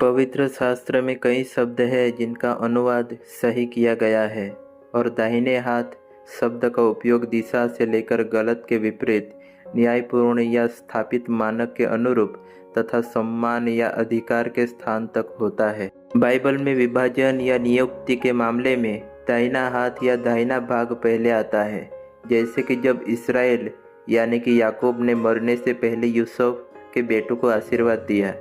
पवित्र शास्त्र में कई शब्द हैं जिनका अनुवाद सही किया गया है और दाहिने हाथ शब्द का उपयोग दिशा से लेकर गलत के विपरीत, न्यायपूर्ण या स्थापित मानक के अनुरूप तथा सम्मान या अधिकार के स्थान तक होता है। बाइबल में विभाजन या नियुक्ति के मामले में दाहिना हाथ या दाहिना भाग पहले आता है, जैसे कि जब इस्राएल यानी कि याकूब ने मरने से पहले यूसुफ के बेटों को आशीर्वाद दिया,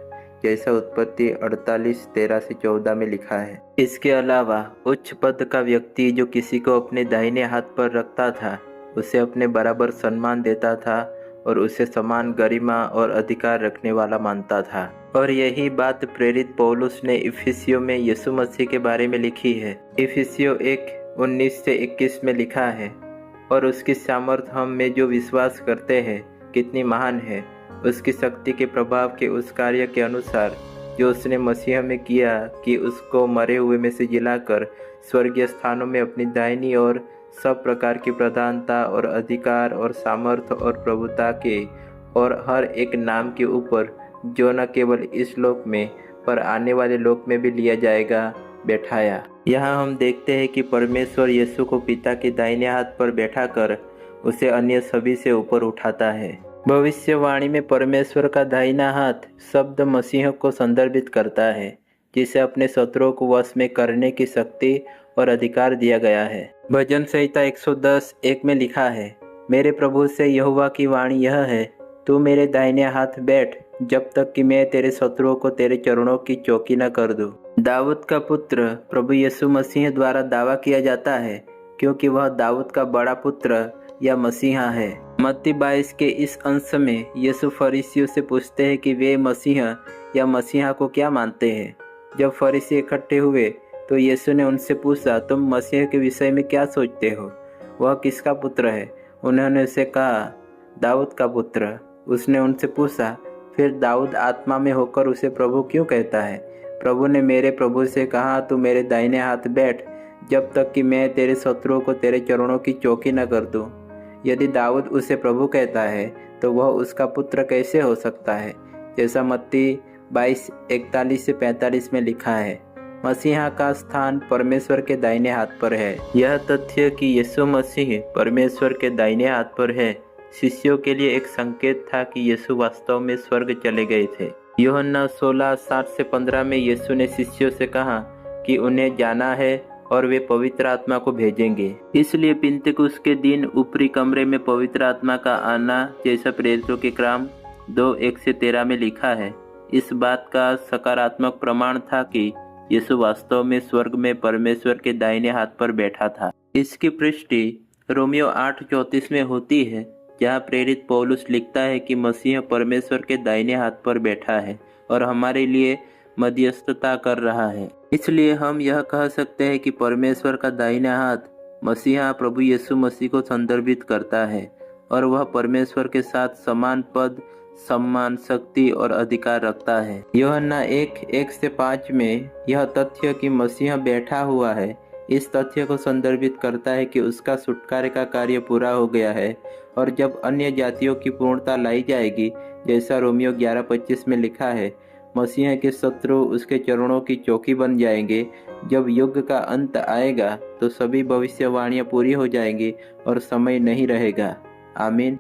जैसा उत्पत्ति 48:13-14 में लिखा है। इसके अलावा उच्च पद का व्यक्ति जो किसी को अपने दाहिने हाथ पर रखता था उसे अपने बराबर सम्मान देता था और उसे समान गरिमा और अधिकार रखने वाला मानता था। और यही बात प्रेरित पौलुस ने इफिसियों में यीशु मसीह के बारे में लिखी है। इफिसियों 1:19-21 में लिखा है, और उसकी सामर्थ हम में जो विश्वास करते हैं कितनी महान है, उसकी शक्ति के प्रभाव के उस कार्य के अनुसार जो उसने मसीह में किया कि उसको मरे हुए में से जिलाकर स्वर्गीय स्थानों में अपनी दाहिनी ओर सब प्रकार की प्रधानता और अधिकार और सामर्थ और प्रभुता के और हर एक नाम के ऊपर, जो न केवल इस लोक में पर आने वाले लोक में भी लिया जाएगा, बैठाया। यहाँ हम देखते हैं कि परमेश्वर यीशु को पिता के दाहिने हाथ पर बैठाकर उसे अन्य सभी से ऊपर उठाता है। भविष्यवाणी में परमेश्वर का दाहिना हाथ शब्द मसीह को संदर्भित करता है, जिसे अपने शत्रुओं को वश में करने की शक्ति और अधिकार दिया गया है। भजन संहिता 110:1 में लिखा है, मेरे प्रभु से यहोवा की वाणी यह है, तू मेरे दाहिने हाथ बैठ जब तक कि मैं तेरे शत्रुओं को तेरे चरणों की चौकी न कर दूं। दाऊद का पुत्र प्रभु यीशु मसीह द्वारा दावा किया जाता है, क्योंकि वह दाऊद का बड़ा पुत्र या मसीहा है। मत्ती 22 के इस अंश में यीशु फरीसियों से पूछते हैं कि वे मसीह या मसीहा को क्या मानते हैं। जब फरीसी इकट्ठे हुए तो यीशु ने उनसे पूछा, तुम मसीह के विषय में क्या सोचते हो? वह किसका पुत्र है? उन्होंने उसे कहा, दाऊद का पुत्र। उसने उनसे पूछा, फिर दाऊद आत्मा में होकर उसे प्रभु क्यों कहता है? प्रभु ने मेरे प्रभु से कहा, तू मेरे दाहिने हाथ बैठ जब तक कि मैं तेरे शत्रुओं को तेरे चरणों की चौकी न कर दूं। यदि दाऊद उसे प्रभु कहता है तो वह उसका पुत्र कैसे हो सकता है, जैसा मत्ती 22:41-45 में लिखा है। मसीहा का स्थान परमेश्वर के दाहिने हाथ पर है। यह तथ्य कि यीशु मसीह परमेश्वर के दाहिने हाथ पर है शिष्यों के लिए एक संकेत था कि यीशु वास्तव में स्वर्ग चले गए थे। यूहन्ना 16:7-15 में यीशु ने शिष्यों से कहा कि उन्हें जाना है और वे पवित्र आत्मा को भेजेंगे। इसलिए पिंतेकुस्त के दिन ऊपरी कमरे में पवित्र आत्मा का आना, जैसा प्रेरितों के काम 2:1-13 में लिखा है, इस बात का सकारात्मक प्रमाण था कि यीशु वास्तव में स्वर्ग में परमेश्वर के दाहिने हाथ पर बैठा था। इसकी पुष्टि रोमियो 8:34 में होती है, जहाँ प्रेरित पौलुस लिखता है कि मसीह परमेश्वर के दाहिने हाथ पर बैठा है और हमारे लिए मध्यस्थता कर रहा है। इसलिए हम यह कह सकते हैं कि परमेश्वर का दाहिना हाथ मसीहा प्रभु यीशु मसीह को संदर्भित करता है और वह परमेश्वर के साथ समान पद, सम्मान, शक्ति और अधिकार रखता है। यूहन्ना 1:1-5 में यह तथ्य कि मसीहा बैठा हुआ है इस तथ्य को संदर्भित करता है कि उसका छुटकारे का कार्य पूरा हो गया है और जब अन्य जातियों की पूर्णता लाई जाएगी, जैसा रोमियो 11:25 में लिखा है, मसीह के शत्रु उसके चरणों की चौकी बन जाएंगे। जब युग का अंत आएगा तो सभी भविष्यवाणियां पूरी हो जाएंगी और समय नहीं रहेगा। आमीन।